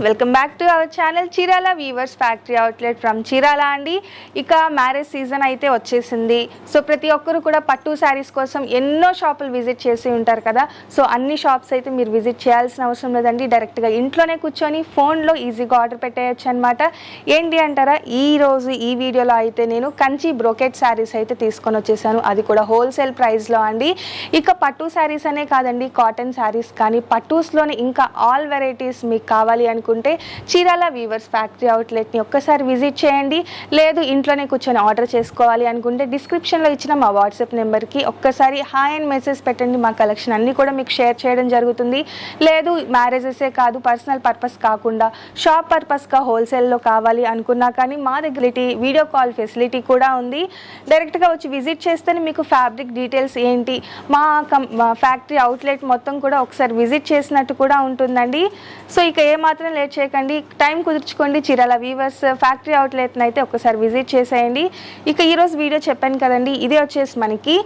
Welcome back to our channel Chirala weavers factory outlet from Chirala అండి. ఇక marriage season అయితే వచ్చేసింది. సో ప్రతి ఒక్కరు కూడా పట్టు శారీస్ కోసం ఎన్నో షాపులు విజిట్ చేసి ఉంటారు కదా. సో అన్ని షాప్స్ అయితే మీరు విజిట్ చేయాల్సిన అవసరం లేదండి. డైరెక్ట్గా ఇంట్లోనే కూర్చొని ఫోన్లో ఈజీగా ఆర్డర్ పెట్టేయచ్చు అనమాట. ఏంటి అంటారా, ఈరోజు ఈ వీడియోలో అయితే నేను కంచి బ్రోకెట్ శారీస్ అయితే తీసుకొని వచ్చేసాను. అది కూడా హోల్సేల్ ప్రైస్లో అండి. ఇక పట్టు శారీస్ అనే కాదండి, కాటన్ శారీస్ కానీ పట్టూస్లోనే ఇంకా ఆల్ వెరైటీస్ మీకు కావాలి అనుకుంటే చీరాల వీవర్స్ ఫ్యాక్టరీ అవుట్లెట్ని ఒక్కసారి విజిట్ చేయండి. లేదు ఇంట్లోనే కూర్చొని ఆర్డర్ చేసుకోవాలి అనుకుంటే డిస్క్రిప్షన్లో ఇచ్చిన మా వాట్సాప్ నెంబర్కి ఒక్కసారి హాయ్ అండ్ మెసేజ్ పెట్టండి. మా కలెక్షన్ అన్నీ కూడా మీకు షేర్ చేయడం జరుగుతుంది. లేదు మ్యారేజెసే కాదు, పర్సనల్ పర్పస్ కాకుండా షాప్ పర్పస్గా హోల్సేల్లో కావాలి అనుకున్నా కానీ మా దగ్గర వీడియో కాల్ ఫెసిలిటీ కూడా ఉంది. డైరెక్ట్గా వచ్చి విజిట్ చేస్తేనే మీకు ఫ్యాబ్రిక్ డీటెయిల్స్ ఏంటి, మా ఫ్యాక్టరీ అవుట్లెట్ మొత్తం కూడా ఒకసారి విజిట్ చేసినట్టు కూడా ఉంటుందండి. సో ఇక ఏమాత్రం లేట్ చేయకండి, టైం కుదుర్చుకోండి. చీరాల వీవర్స్ ఫ్యాక్టరీ అవుట్లెట్ని అయితే ఒకసారి విజిట్ చేసేయండి. ఇక ఈరోజు వీడియో చెప్పాను కదండి, ఇది వచ్చేసి మనకి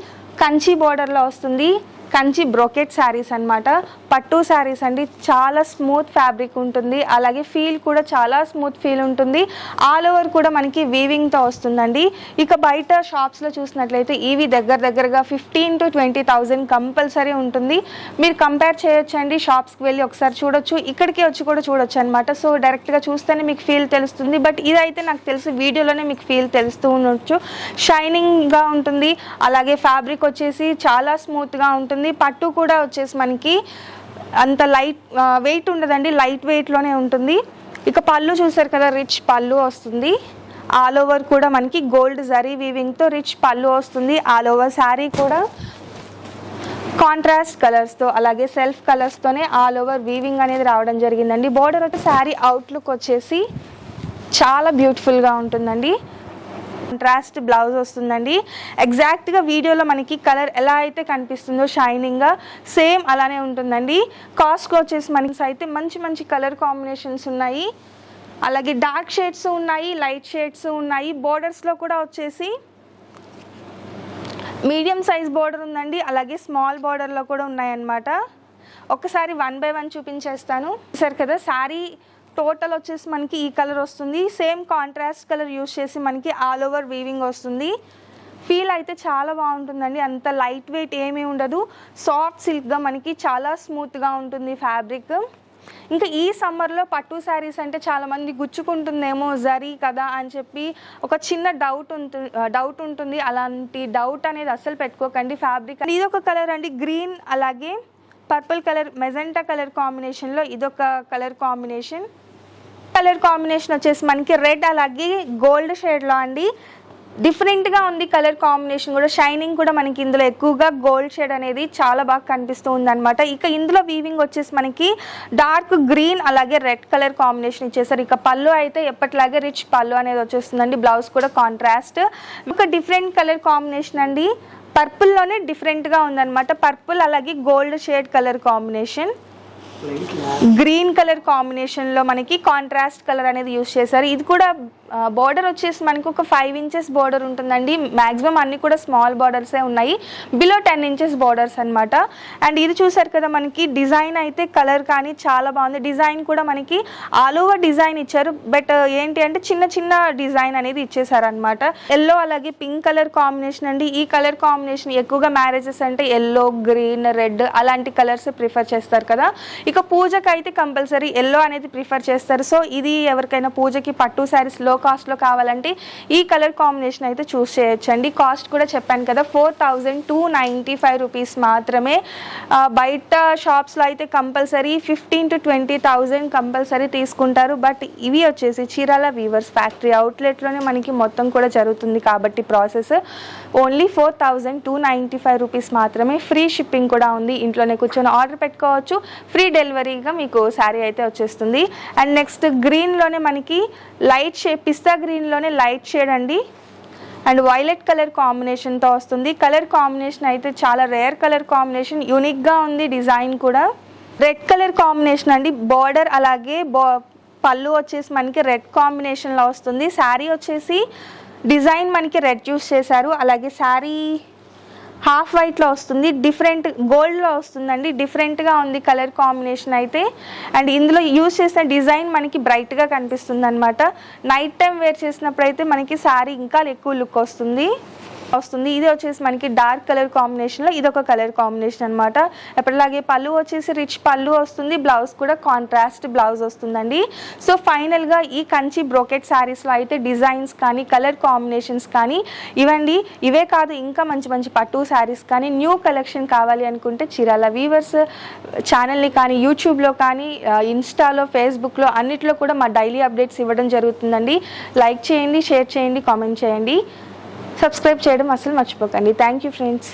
కంచి బోర్డర్లో వస్తుంది. కంచి బ్రోకెట్ శారీస్ అనమాట. పట్టు శారీస్ అండి, చాలా స్మూత్ ఫ్యాబ్రిక్ ఉంటుంది. అలాగే ఫీల్ కూడా చాలా స్మూత్ ఫీల్ ఉంటుంది. ఆల్ ఓవర్ కూడా మనకి వీవింగ్తో వస్తుందండి. ఇక బయట షాప్స్లో చూసినట్లయితే ఇవి దగ్గరగా 15,000 to 20,000 కంపల్సరీ ఉంటుంది. మీరు కంపేర్ చేయొచ్చండి, షాప్స్కి వెళ్ళి ఒకసారి చూడొచ్చు, ఇక్కడికి వచ్చి కూడా చూడొచ్చు అనమాట. సో డైరెక్ట్గా చూస్తేనే మీకు ఫీల్ తెలుస్తుంది. బట్ ఇదైతే నాకు తెలిసి వీడియోలోనే మీకు ఫీల్ తెలుస్తూ ఉండొచ్చు. షైనింగ్గా ఉంటుంది. అలాగే ఫ్యాబ్రిక్ వచ్చేసి చాలా స్మూత్గా ఉంటుంది. పట్టు కూడా వచ్చేసి మనకి అంత లైట్ వెయిట్ ఉండదండి, లైట్ వెయిట్లోనే ఉంటుంది. ఇక పళ్ళు చూసారు కదా, రిచ్ పళ్ళు వస్తుంది. ఆల్ ఓవర్ కూడా మనకి గోల్డ్ జరీ వీవింగ్తో రిచ్ పళ్ళు వస్తుంది. ఆల్ ఓవర్ శారీ కూడా కాంట్రాస్ట్ కలర్స్తో అలాగే సెల్ఫ్ కలర్స్తోనే ఆల్ ఓవర్ వీవింగ్ అనేది రావడం జరిగిందండి. బోర్డర్ వచ్చి శారీ అవుట్లుక్ వచ్చేసి చాలా బ్యూటిఫుల్గా ఉంటుందండి. కాంట్రాస్ట్ బ్లౌజ్ వస్తుందండి. ఎగ్జాక్ట్గా వీడియోలో మనకి కలర్ ఎలా అయితే కనిపిస్తుందో షైనింగ్గా సేమ్ అలానే ఉంటుందండి. కాస్ట్ వచ్చేసి మనకి అయితే మంచి కలర్ కాంబినేషన్స్ ఉన్నాయి. అలాగే డార్క్ షేడ్స్ ఉన్నాయి, లైట్ షేడ్స్ ఉన్నాయి. బోర్డర్స్లో కూడా వచ్చేసి మీడియం సైజ్ బోర్డర్ ఉందండి, అలాగే స్మాల్ బోర్డర్లో కూడా ఉన్నాయన్నమాట. ఒకసారి 1 by 1 చూపించేస్తాను. సరే కదా, శారీ టోటల్ వచ్చేసి మనకి ఈ కలర్ వస్తుంది. సేమ్ కాంట్రాస్ట్ కలర్ యూజ్ చేసి మనకి ఆల్ ఓవర్ వీవింగ్ వస్తుంది. ఫీల్ అయితే చాలా బాగుంటుందండి. అంత లైట్ వెయిట్ ఏమీ ఉండదు. సాఫ్ట్ సిల్క్గా మనకి చాలా స్మూత్గా ఉంటుంది ఫ్యాబ్రిక్. ఇంకా ఈ సమ్మర్లో పట్టు శారీస్ అంటే చాలామంది గుచ్చుకుంటుందేమో జరీ కదా అని చెప్పి ఒక చిన్న డౌట్ ఉంటుంది. అలాంటి డౌట్ అనేది అస్సలు పెట్టుకోకండి. ఫ్యాబ్రిక్ ఇది ఒక కలర్ అండి, గ్రీన్ అలాగే పర్పుల్ కలర్ మెజెంటా కలర్ కాంబినేషన్లో ఇదొక కలర్ కాంబినేషన్ వచ్చేసి మనకి రెడ్ అలాగే గోల్డ్ షేడ్లో అండి. డిఫరెంట్గా ఉంది కలర్ కాంబినేషన్ కూడా. షైనింగ్ కూడా మనకి ఇందులో ఎక్కువగా గోల్డ్ షేడ్ అనేది చాలా బాగా కనిపిస్తూ ఉందన్నమాట. ఇక ఇందులో వీవింగ్ వచ్చేసి మనకి డార్క్ గ్రీన్ అలాగే రెడ్ కలర్ కాంబినేషన్ ఇచ్చేసారు. ఇక పళ్ళు అయితే ఎప్పటిలాగే రిచ్ పళ్ళు అనేది వచ్చేస్తుందండి. బ్లౌజ్ కూడా కాంట్రాస్ట్. ఒక డిఫరెంట్ కలర్ కాంబినేషన్ అండి, పర్పుల్లోనే డిఫరెంట్గా ఉందన్నమాట. పర్పుల్ అలాగే gold shade colour combination, green colour కాంబినేషన్లో మనకి కాంట్రాస్ట్ కలర్ అనేది యూజ్ చేశారు. ఇది కూడా బోర్డర్ వచ్చేసి మనకి ఒక 5 inches బోర్డర్ ఉంటుందండి. మ్యాక్సిమం అన్నీ కూడా స్మాల్ బోర్డర్సే ఉన్నాయి, బిలో 10 inches బోర్డర్స్ అనమాట. అండ్ ఇది చూసారు కదా, మనకి డిజైన్ అయితే కలర్ కానీ చాలా బాగుంది. డిజైన్ కూడా మనకి ఆల్ ఓవర్ డిజైన్ ఇచ్చారు. బట్ ఏంటి అంటే చిన్న డిజైన్ అనేది ఇచ్చేసారు అనమాట. ఎల్లో అలాగే పింక్ కలర్ కాంబినేషన్ అండి. ఈ కలర్ కాంబినేషన్ ఎక్కువగా మ్యారేజెస్ అంటే ఎల్లో, గ్రీన్, రెడ్ అలాంటి కలర్స్ ప్రిఫర్ చేస్తారు కదా. ఇక పూజకి అయితే కంపల్సరీ ఎల్లో అనేది ప్రిఫర్ చేస్తారు. సో ఇది ఎవరికైనా పూజకి పట్టు శారీస్ లో కాస్ట్లో కావాలంటే ఈ కలర్ కాంబినేషన్ అయితే చూస్ చేయొచ్చండి. కాస్ట్ కూడా చెప్పాను కదా, 4,295 రూపీస్ మాత్రమే. బయట షాప్స్లో అయితే కంపల్సరీ 15,000 to 20,000 కంపల్సరీ తీసుకుంటారు. బట్ ఇవి వచ్చేసి చీరాల వీవర్స్ ఫ్యాక్టరీ అవుట్లెట్లోనే మనకి మొత్తం కూడా జరుగుతుంది కాబట్టి ప్రాసెస్ ఓన్లీ 4,295 రూపీస్ మాత్రమే. ఫ్రీ షిప్పింగ్ కూడా ఉంది. ఇంట్లోనే కూర్చొని ఆర్డర్ పెట్టుకోవచ్చు. ఫ్రీ డెలివరీగా మీకు శారీ అయితే వచ్చేస్తుంది. అండ్ నెక్స్ట్ గ్రీన్లోనే మనకి లైట్ షేడ్, పిస్తా గ్రీన్లోనే లైట్ షేడ్ అండి. అండ్ వైలెట్ కలర్ కాంబినేషన్తో వస్తుంది. కలర్ కాంబినేషన్ అయితే చాలా రేర్ కలర్ కాంబినేషన్, యూనిక్గా ఉంది. డిజైన్ కూడా రెడ్ కలర్ కాంబినేషన్ అండి. బార్డర్ అలాగే పళ్ళు వచ్చేసి మనకి రెడ్ కాంబినేషన్లో వస్తుంది. శారీ వచ్చేసి డిజైన్ మనకి రెడ్ యూస్ చేశారు. అలాగే శారీ హాఫ్ వైట్లో వస్తుంది, డిఫరెంట్ గోల్డ్లో వస్తుందండి. డిఫరెంట్గా ఉంది కలర్ కాంబినేషన్ అయితే. అండ్ ఇందులో యూజ్ చేసిన డిజైన్ మనకి బ్రైట్గా కనిపిస్తుంది అనమాట. నైట్ టైం వేర్ చేసినప్పుడు అయితే మనకి శారీ ఇంకా ఎక్కువ లుక్ వస్తుంది. ఇది వచ్చేసి మనకి డార్క్ కలర్ కాంబినేషన్లో ఇదొక కలర్ కాంబినేషన్ అనమాట. ఎప్పటిలాగే పళ్ళు వచ్చేసి రిచ్ పళ్ళు వస్తుంది, బ్లౌజ్ కూడా కాంట్రాస్ట్ బ్లౌజ్ వస్తుందండి. సో ఫైనల్గా ఈ కంచి బ్రోకెట్ శారీస్లో అయితే డిజైన్స్ కానీ కలర్ కాంబినేషన్స్ కానీ ఇవండి. ఇవే కాదు, ఇంకా మంచి మంచి పట్టు శారీస్ కానీ న్యూ కలెక్షన్ కావాలి అనుకుంటే చీరాల వీవర్స్ ఛానల్ని కానీ యూట్యూబ్లో కానీ ఇన్స్టాలో ఫేస్బుక్లో అన్నిట్లో కూడా మా డైలీ అప్డేట్స్ ఇవ్వడం జరుగుతుందండి. లైక్ చేయండి, షేర్ చేయండి, కామెంట్ చేయండి, సబ్స్క్రైబ్ చేయడం అసలు మర్చిపోకండి. Thank you friends.